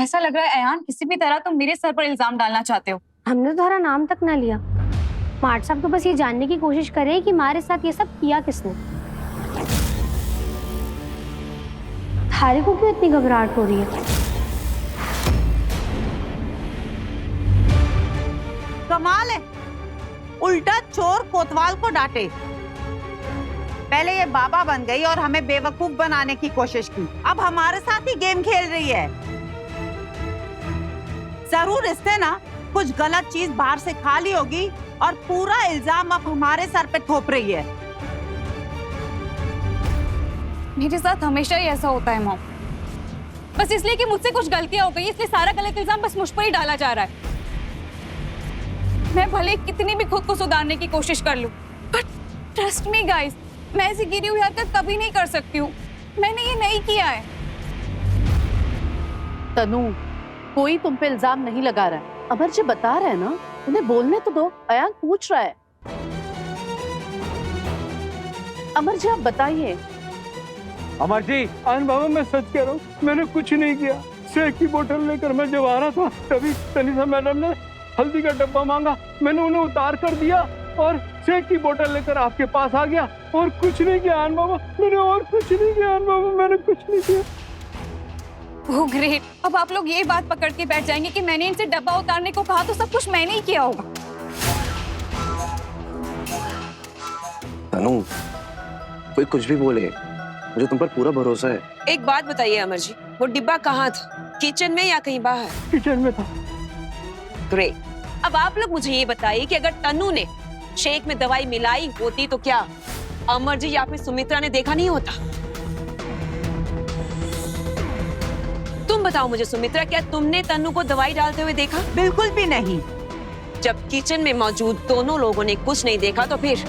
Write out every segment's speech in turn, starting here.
ऐसा लग रहा है अयान, किसी भी तरह तुम मेरे सर पर इल्जाम डालना चाहते हो। हमने तो तुम्हारा नाम तक ना लिया। मार्ट साहब तो बस ये जानने की कोशिश कर रहे हैं कि हमारे साथ ये सब किया किसने। थारे को क्यों इतनी घबराहट हो रही है? कमाल है, उल्टा चोर कोतवाल को डांटे। पहले ये बाबा बन गई और हमें बेवकूफ बनाने की कोशिश की, अब हमारे साथ ही गेम खेल रही है। जरूर इसने ना कुछ गलत चीज बाहर से खा ली होगी और पूरा इल्जाम अब हमारे सर पे थोप रही है। मेरे साथ हमेशा ही ऐसा होता है मॉम। बस इसलिए कि मुझसे कुछ गलतियां हो गई, इसलिए सारा गलत इल्जाम बस मुझ पर ही डाला जा रहा है। मैं भले कितनी भी खुद को सुधारने की कोशिश कर लूं, बट ट्रस्ट मी गाइस, मैं ऐसी गिरी हुई हरकत कभी नहीं कर सकती हूँ। मैंने ये नहीं किया है। तनु, कोई तुम पे इल्जाम नहीं लगा रहा है। अमर जी बता रहे हैं ना, उन्हें बोलने तो दो। अयान पूछ रहा है। अमर जी आप बताइए। अमर जी, अन बाबा मैं सच कह रहा हूँ, मैंने कुछ नहीं किया। शेक की बोतल लेकर मैं जब आ रहा था तभी तनीषा मैडम ने हल्दी का डब्बा मांगा, मैंने उन्हें उतार कर दिया और शेक की बोतल लेकर आपके पास आ गया। और कुछ नहीं किया अन बाबा, मैंने और कुछ नहीं किया अन बाबा, मैंने कुछ नहीं किया। ओह ग्रेट, अब आप लोग ये बात पकड़ के बैठ जाएंगे कि मैंने इनसे डब्बा उतारने को कहा तो सब कुछ मैंने ही किया होगा। तनु, कोई कुछ भी बोले, मुझे तुम पर पूरा भरोसा है। एक बात बताइए अमर जी, वो डिब्बा कहाँ था? किचन में या कहीं बाहर? किचन में था। ग्रेट। अब आप लोग मुझे ये बताइए कि अगर तनु ने शेक में दवाई मिलाई होती तो क्या अमर जी या फिर सुमित्रा ने देखा नहीं होता? तुम बताओ मुझे सुमित्रा, क्या तुमने तनु को दवाई डालते हुए देखा? बिल्कुल भी नहीं। जब किचन में मौजूद दोनों लोगों ने कुछ नहीं देखा तो फिर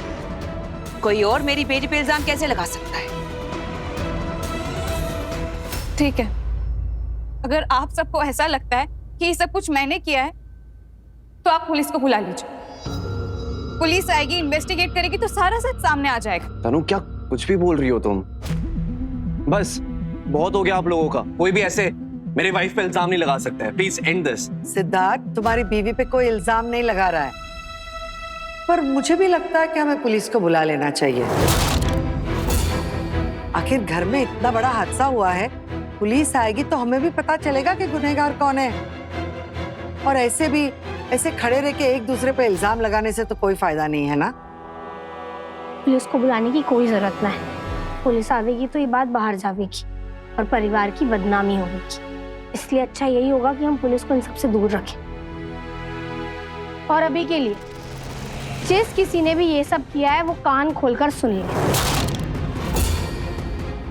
कोई और मेरी बेटी पे इल्जाम कैसे लगा सकता है? ठीक है, अगर आप सबको ऐसा लगता है कि ये सब कुछ मैंने किया है तो आप पुलिस को बुला लीजिए। पुलिस आएगी, इन्वेस्टिगेट करेगी तो सारा सच सामने आ जाएगा। तनु, क्या कुछ भी बोल रही हो तुम? बस बहुत हो गया आप लोगों का। कोई भी ऐसे मेरी वाइफ पे इल्जाम नहीं लगा सकता है। Please and this. सिद्धार्थ, तुम्हारी बीवी पे कोई इल्जाम नहीं लगा रहा है, पर मुझे भी लगता है कि हमें पुलिस को बुला लेना चाहिए। आखिर घर में इतना बड़ा हादसा हुआ है, पुलिस आएगी तो हमें भी पता चलेगा कि गुनहगार कौन है। और ऐसे खड़े रह के एक दूसरे पे इल्जाम लगाने से तो कोई फायदा नहीं है ना। पुलिस को बुलाने की कोई जरूरत ना है। पुलिस आवेगी तो ये बात बाहर जाएगी और परिवार की बदनामी होगी। इसलिए अच्छा यही होगा कि हम पुलिस को इन सबसे दूर रखें। और अभी के लिए जिस किसी ने भी ये सब किया है वो कान खोलकर सुन ले।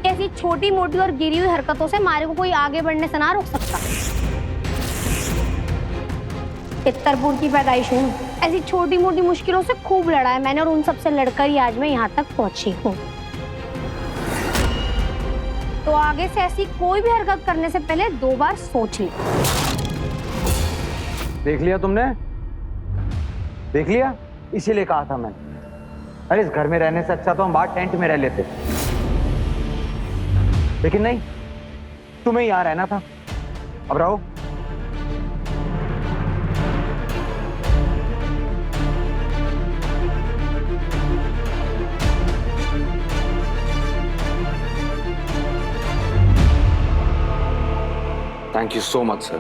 ऐसी छोटी मोटी और गिरी हुई हरकतों से हमारे को कोई आगे बढ़ने से ना रोक सकता। चित्तरपुर की पैदाइश हूँ, ऐसी छोटी मोटी मुश्किलों से खूब लड़ा है मैंने और उन सबसे लड़कर ही आज मैं यहाँ तक पहुंची हूँ। तो आगे से ऐसी कोई भी हरकत करने से पहले 2 बार सोच ले। देख लिया तुमने? देख लिया? इसीलिए कहा था मैंने, अरे इस घर में रहने से अच्छा तो हम बाहर टेंट में रह लेते। लेकिन नहीं, तुम्हें यहाँ रहना था। अब रहो। Thank you so much sir,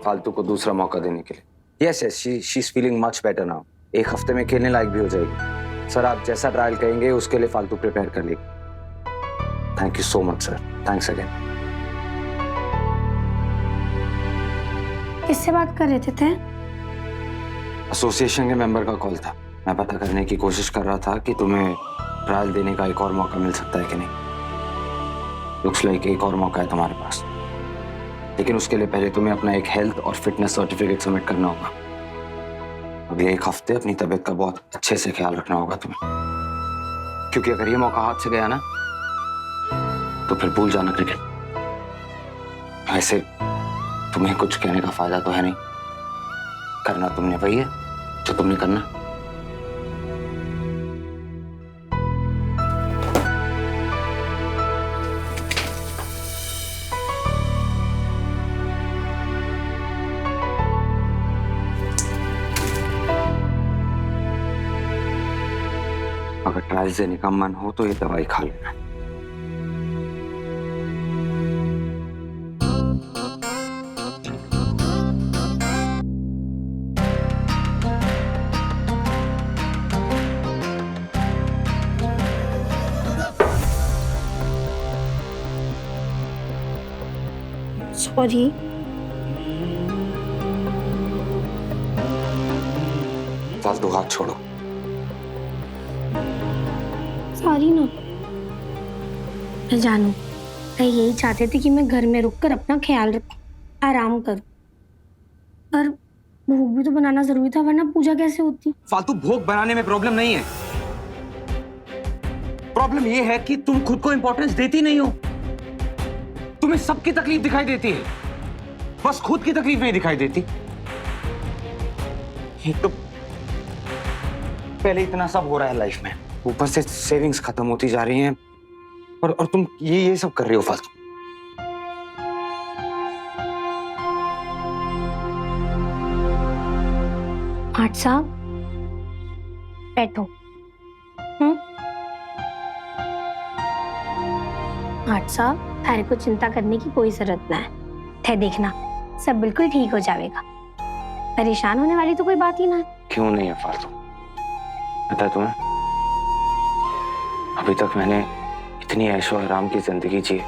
फालतू को दूसरा मौका देने के लिए। Yes yes, she is feeling much better now. 1 हफ्ते में खेलने लायक भी हो जाएगी। सर आप जैसा ट्रायल कहेंगे उसके लिए फालतू प्रिपेयर कर लेगी। Thank you so much sir, thanks again. किससे बात कर रहे थे? एसोसिएशन के मेंबर का कॉल था। मैं पता करने की कोशिश कर रहा था कि तुम्हें ट्रायल देने का एक और मौका मिल सकता है कि नहीं। लुक्स लाइक एक और मौका है तुम्हारे पास, लेकिन उसके लिए पहले तुम्हें अपना एक हेल्थ और फिटनेस सर्टिफिकेट सबमिट करना होगा। अगले 1 हफ्ते अपनी तबीयत का बहुत अच्छे से ख्याल रखना होगा तुम्हें, क्योंकि अगर ये मौका हाथ से गया ना तो फिर भूल जाना क्रिकेट। वैसे तुम्हें कुछ कहने का फायदा तो है नहीं, करना तुमने वही है जो तुमने करना। ट्रायल देने का मन हो तो ये दवाई खा लेना। सॉरी। फालतू हाथ छोड़ो। सॉरी ना। मैं जानू, मैं यही चाहते थे कि मैं घर में रुककर अपना ख्याल रखूं, आराम करूं। पर भोग भी तो बनाना जरूरी था, वरना पूजा कैसे होती? फालतू भोग बनाने में प्रॉब्लम नहीं है। प्रॉब्लम ये है कि तुम खुद को इंपॉर्टेंस देती नहीं हो। तुम्हें सबकी तकलीफ दिखाई देती है, बस खुद की तकलीफ नहीं दिखाई देती। एक तो पहले इतना सब हो रहा है लाइफ में, ऊपर से सेविंग्स खत्म होती जा रही हैं और तुम ये सब कर रही हो फालतू। आठ साहब बैठो। आठ साहब, थारे को चिंता करने की कोई जरूरत ना है। थे देखना सब बिल्कुल ठीक हो जाएगा। परेशान होने वाली तो कोई बात ही ना है। क्यों नहीं है फालतू? पता है तुम्हें, अभी तक मैंने इतनी ऐशो आराम की जिंदगी जी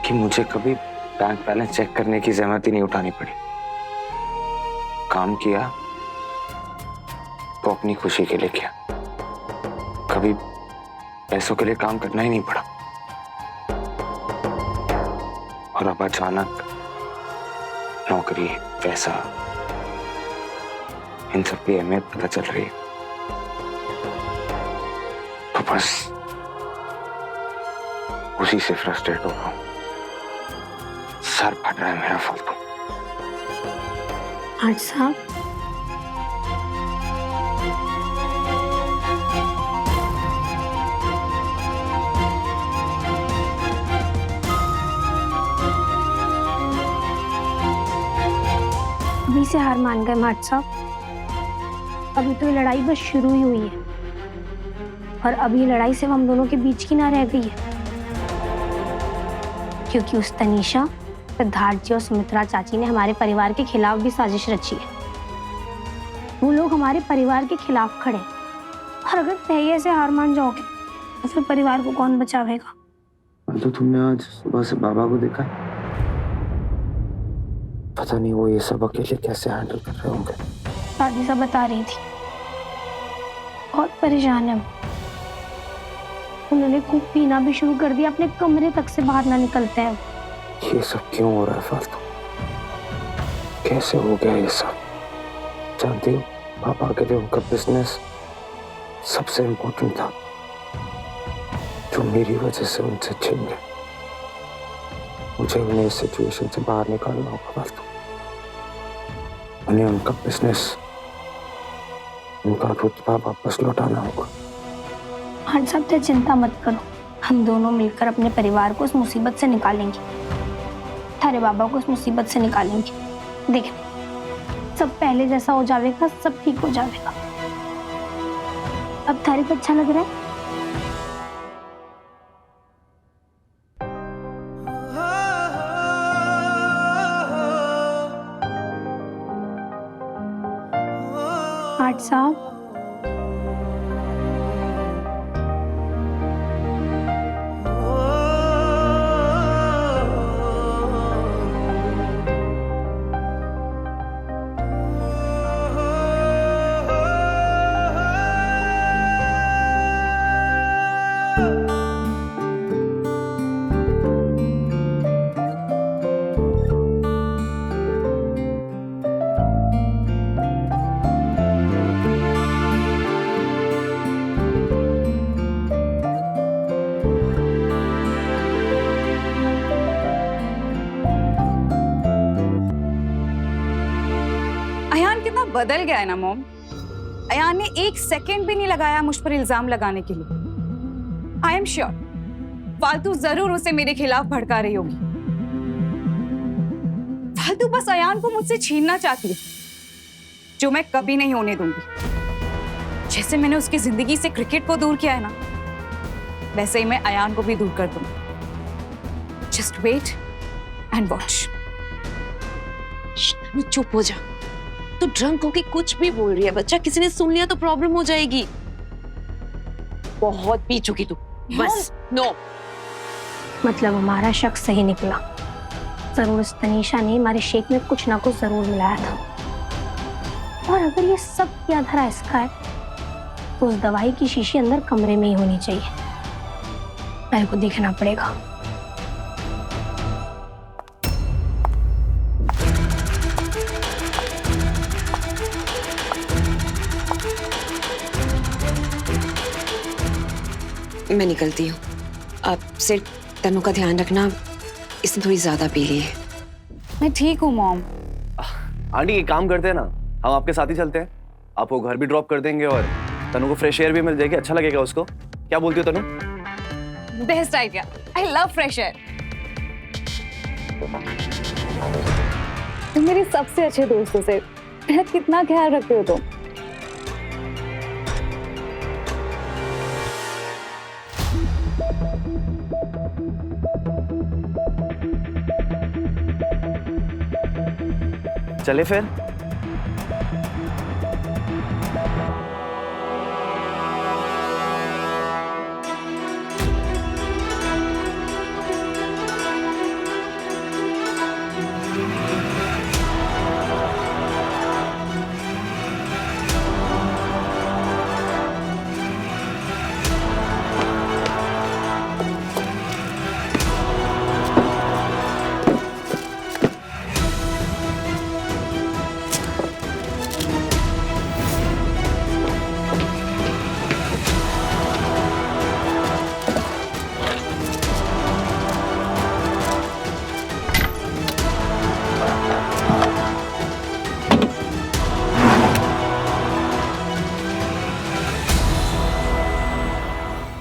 कि मुझे कभी बैंक बैलेंस चेक करने की जहमत ही नहीं उठानी पड़ी। काम किया तो अपनी खुशी के लिए किया, कभी पैसों के लिए काम करना ही नहीं पड़ा। और अब अचानक नौकरी, पैसा, इन सब की अहमियत पता चल रही है तो बस उसी से फ्रस्ट्रेट हो रहा हूं। सर फट रहा है मेरा फालतू। आठ साहब, अभी से हार मान गए माट साहब। अभी तो ये लड़ाई बस शुरू ही हुई है और अभी लड़ाई सिर्फ हम दोनों के बीच की ना रह गई है, क्योंकि उस तनीषा, सिद्धार्थ जी और सुमित्रा चाची ने हमारे परिवार के खिलाफ भी साजिश रची है। वो लोग हमारे परिवार के खिलाफ खड़े और अगर तय ऐसे हार मान जाओगे तो फिर परिवार को कौन बचावेगा? तो तुमने आज सुबह से बाबा को देखा? पता नहीं वो ये सब अकेले कैसे हैंडल कर रहे होंगे। दादी सब बता रही थी, बहुत परेशान है। उन्होंने खूब पीना भी शुरू कर दिया, अपने कमरे तक से बाहर ना निकलते हैं। ये सब क्यों हो रहा है फालतू? कैसे हो गया ये सब? जानती हो, पापा के लिए उनका बिजनेस सबसे इम्पोर्टेंट था, जो मेरी वजह से उनसे छिन गया। मुझे उन्हें इस सिचुएशन से बाहर निकालना होगा फालतू। उन्हें उनका बिजनेस, उनका रुतबा वापस लौटाना होगा। हाँ साहब, तो चिंता मत करो, हम दोनों मिलकर अपने परिवार को इस मुसीबत से निकालेंगे। थारे बाबा को इस मुसीबत से निकालेंगे। देख, सब पहले जैसा हो जाएगा, सब ठीक हो जाएगा। अब थारे को अच्छा लग रहा है? आठ साहब, अयान कितना बदल गया है ना मॉम। अयान ने एक सेकंड भी नहीं लगाया मुझ पर इल्जाम लगाने के लिए। आई एम श्योर फालतू जरूर उसे मेरे खिलाफ भड़का रही होगी। फालतू बस अयान को मुझसे छीनना चाहती है, जो मैं कभी नहीं होने दूंगी। जैसे मैंने उसकी जिंदगी से क्रिकेट को दूर किया है ना, वैसे ही मैं अयान को भी दूर कर दूंगी। Just wait and watch. चुप हो जा। तू ड्रंक होके कुछ भी बोल रही है बच्चा, किसी ने सुन लिया तो प्रॉब्लम हो जाएगी। बहुत पी चुकी तू, बस। नो। मतलब हमारा शक सही निकला। जरूर इस तनीषा ने हमारे शेक में कुछ ना कुछ जरूर मिलाया था। और अगर ये सब किया धरा इसका है तो उस दवाई की शीशी अंदर कमरे में ही होनी चाहिए। मेरे को देखना पड़ेगा। मैं निकलती हूँ। आप सिर्फ तनु का ध्यान रखना, इसने थोड़ी ज्यादा पी ली है। मैं ठीक हूँ मॉम। आंटी एक काम करते हैं ना, हम आपके साथ ही चलते हैं। आपको घर भी ड्रॉप कर देंगे और तनु को फ्रेश एयर भी मिल जाएगी, अच्छा लगेगा उसको। क्या बोलती हो Tanu? Best idea. I love fresh air. तुम मेरे सबसे अच्छे दोस्तों से मेरा कितना ख्याल रखते हो तुम। चले फिर।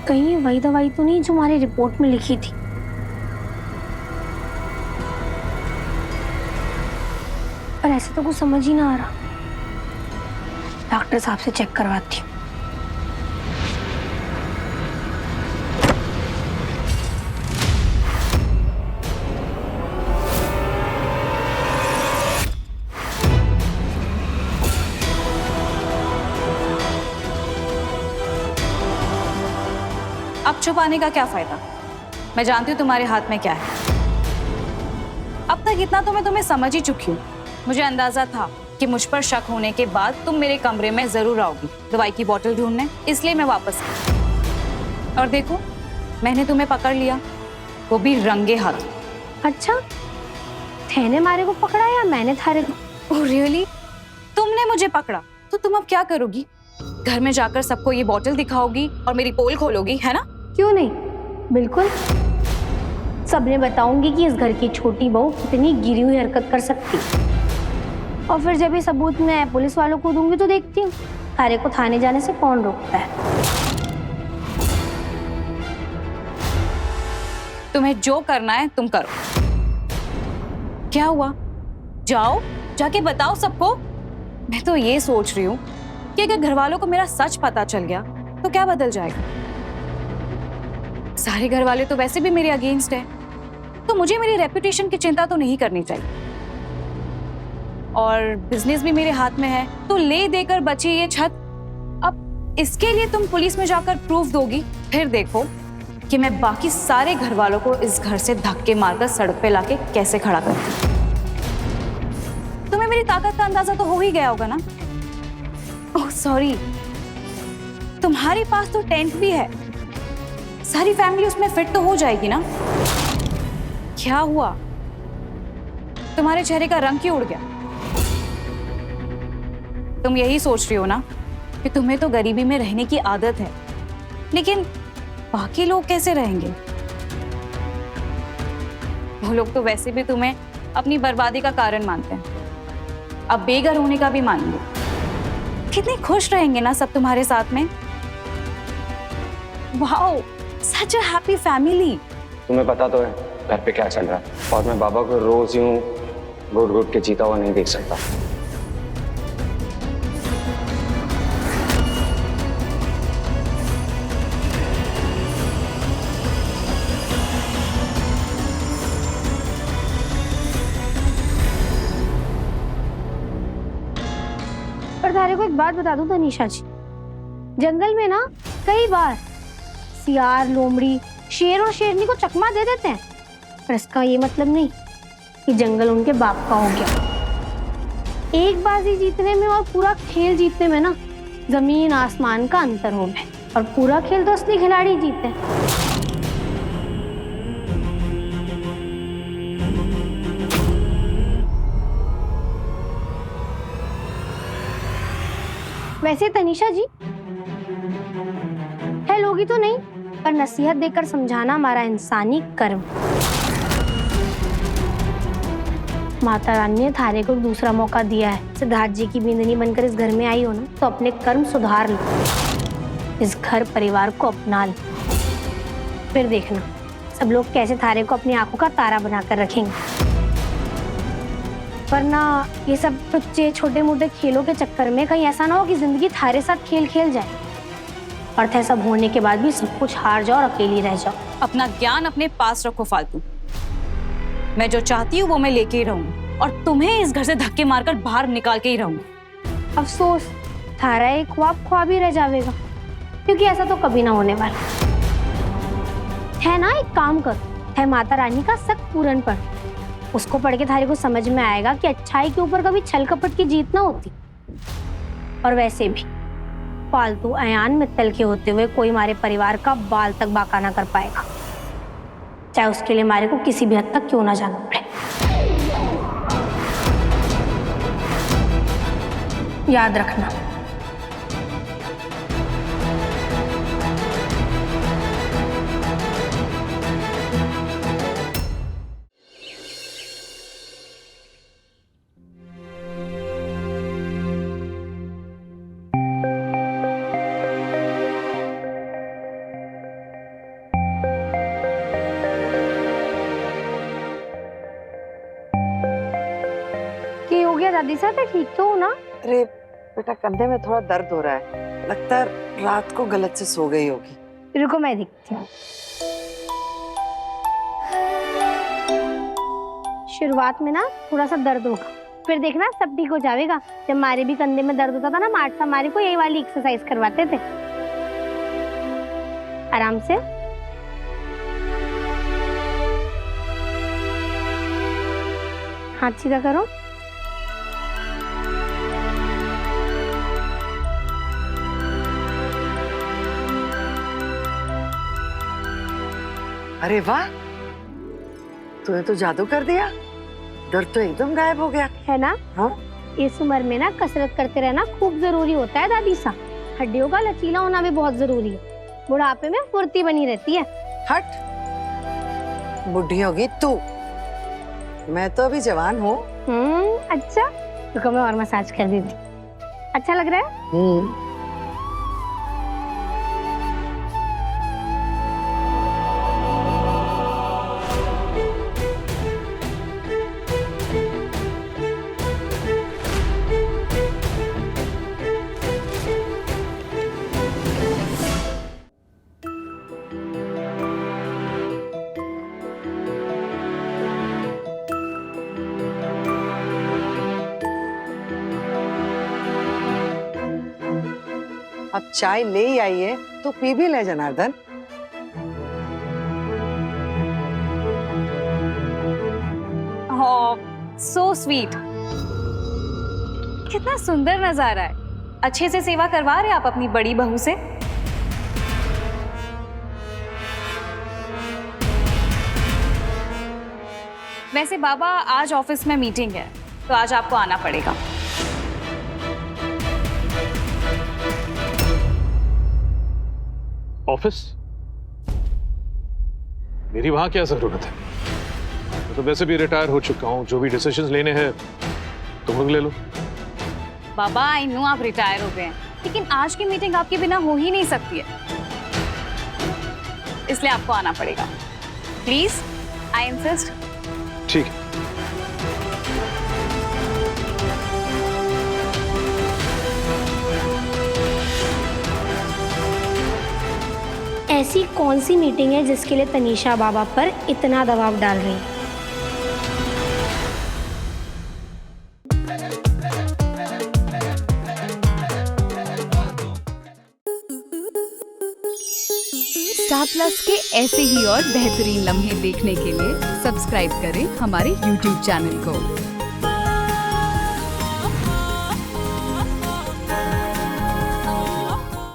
कहीं ये वही दवाई तो नहीं जो हमारी रिपोर्ट में लिखी थी। पर ऐसे तो कुछ समझ ही ना आ रहा। डॉक्टर साहब से चेक करवाती हूँ। अब छुपाने का क्या फायदा? मैं जानती हूँ तुम्हारे हाथ में क्या है। अब तक इतना तो मैं तुम्हें समझ ही चुकी हूँ। मुझे अंदाजा था कि मुझ पर शक होने के बाद तुम मेरे कमरे में जरूर आओगी दवाई की बोतल ढूंढने, इसलिए मैं वापस आई। और देखो, मैंने तुम्हें पकड़ लिया, वो भी रंगे हाथ। अच्छा, थैने मारे को पकड़ा या मैंने थारे को? Oh really? तुमने मुझे पकड़ा तो तुम अब क्या करोगी? घर में जाकर सबको ये बोतल दिखाओगी और मेरी पोल खोलोगी, है ना? क्यों नहीं, बिल्कुल। सबने बताऊंगी कि इस घर की छोटी बहू कितनी गिरी हुई हरकत कर सकती। और फिर जब ये सबूत मैं पुलिस वालों को दूंगी तो देखती हूँ थारे को थाने जाने से कौन रोकता है। तुम्हें जो करना है तुम करो। क्या हुआ? जाओ, जाके बताओ सबको। मैं तो ये सोच रही हूँ कि अगर घर वालों को मेरा सच पता चल गया तो क्या बदल जाएगा? सारे घर वाले तो वैसे भी मेरे अगेंस्ट है, तो मुझे मेरी रेपुटेशन की चिंता तो नहीं करनी चाहिए। और बिजनेस भी मेरे हाथ में है, तो ले देकर बची ये छत। अब इसके लिए तुम पुलिस में जाकर प्रूफ दोगी, फिर देखो कि मैं बाकी सारे घर वालों को इस घर से धक्के मारकर सड़क पे लाके कैसे खड़ा करती। तुम्हें मेरी ताकत का अंदाजा तो हो ही गया होगा ना? ओह सॉरी, तुम्हारे पास तो टेंट भी है, सारी फैमिली उसमें फिट तो हो जाएगी ना? क्या हुआ? तुम्हारे चेहरे का रंग क्यों उड़ गया? तुम यही सोच रही हो ना कि तुम्हें तो गरीबी में रहने की आदत है, लेकिन बाकी लोग कैसे रहेंगे? वो लोग तो वैसे भी तुम्हें अपनी बर्बादी का कारण मानते हैं, अब बेघर होने का भी मानेंगे। कितने खुश रहेंगे ना सब तुम्हारे साथ में। Wow, such a happy family. तुम्हें पता तो है घर पे क्या चल रहा है, और मैं बाबा को रोज यूं घुट घुट के जीता हुआ नहीं देख सकता। थारे को एक बात बता दूं तनीषा जी, जंगल में ना कई बार सियार, लोमड़ी, शेर और शेरनी को चकमा दे देते हैं, पर इसका ये मतलब नहीं कि जंगल उनके बाप का हो गया। एक बाजी जीतने में और पूरा खेल जीतने में ना जमीन आसमान का अंतर हो गया, और पूरा खेल तो असली खिलाड़ी जीते हैं। वैसे तनीषा जी, है लोगी तो नहीं, पर नसीहत देकर समझाना हमारा इंसानी कर्म। माता रानी ने थारे को दूसरा मौका दिया है। सिद्धार्थ जी की बिंदनी बनकर इस घर में आई हो ना, तो अपने कर्म सुधार लो, इस घर परिवार को अपना लो, फिर देखना सब लोग कैसे थारे को अपनी आंखों का तारा बनाकर रखेंगे। वरना ये सब बच्चे छोटे मोटे खेलों के चक्कर में कहीं ऐसा ना हो कि जिंदगी थारे साथ खेल खेल जाए, और थे सब होने के बाद भी सब कुछ हार जाओ और अकेली रह जाओ। अपना ज्ञान अपने पास रखो फालतू। मैं जो चाहती हूँ वो मैं लेके ही रहूंगी, और तुम्हें इस घर से धक्के मारकर बाहर निकाल के ही रहूंगी। अफसोस, थारा एक ख्वाब ही रह जाएगा, क्योंकि ऐसा तो कभी ना होने वाला है ना। एक काम कर, है माता रानी का सख्त पूरन पढ़, उसको पढ़ के थारे को समझ में आएगा कि अच्छाई के ऊपर कभी छल कपट की जीत ना होती। और वैसे भी फालतू अयान मित्तल के होते हुए कोई हमारे परिवार का बाल तक बाका ना कर पाएगा, चाहे उसके लिए हमारे को किसी भी हद तक क्यों ना जाना पड़े। याद रखना। दादी साहब ठीक तो हो ना? अरे बेटा, कंधे में थोड़ा दर्द हो रहा है, लगता है रात को गलत से सो गई होगी। रुको मैं दिखती हूँ। शुरुआत में ना थोड़ा सा दर्द होगा, फिर देखना सब ठीक हो जाएगा। जब हमारे भी कंधे में दर्द होता था ना, मार्ट हमारे को यही वाली एक्सरसाइज करवाते थे। आराम से। हाथ सीधा करो। अरे वाह, तूने तो जादू कर दिया, दर्द तो एकदम गायब हो गया है ना। हाँ? इस उम्र में ना कसरत करते रहना खूब जरूरी होता है दादी सा। हड्डियों का लचीला होना भी बहुत जरूरी है, बुढ़ापे में फुर्ती बनी रहती है। हट, बुढ़ी होगी तू, मैं तो अभी जवान हूँ। अच्छा, रुको मैं और मसाज कर देती। अच्छा लग रहा है? अब चाय ले ही आई है तो पी भी ले जनार्दन। सो स्वीट, कितना सुंदर नजारा है। अच्छे से सेवा करवा रहे आप अपनी बड़ी बहू से। वैसे बाबा, आज ऑफिस में मीटिंग है, तो आज आपको आना पड़ेगा। ऑफिस? मेरी वहां क्या जरूरत है? मैं तो वैसे भी रिटायर हो चुका हूं, जो भी डिसीजंस लेने हैं तुम लोग ले लो। बाबा, आई नो आप रिटायर हो गए हैं, लेकिन आज की मीटिंग आपके बिना हो ही नहीं सकती है, इसलिए आपको आना पड़ेगा। Please, I insist. ठीक है। ऐसी कौन सी मीटिंग है जिसके लिए तनीषा बाबा पर इतना दबाव डाल रही है? स्टार प्लस के ऐसे ही और बेहतरीन लम्हे देखने के लिए सब्सक्राइब करें हमारे YouTube चैनल को।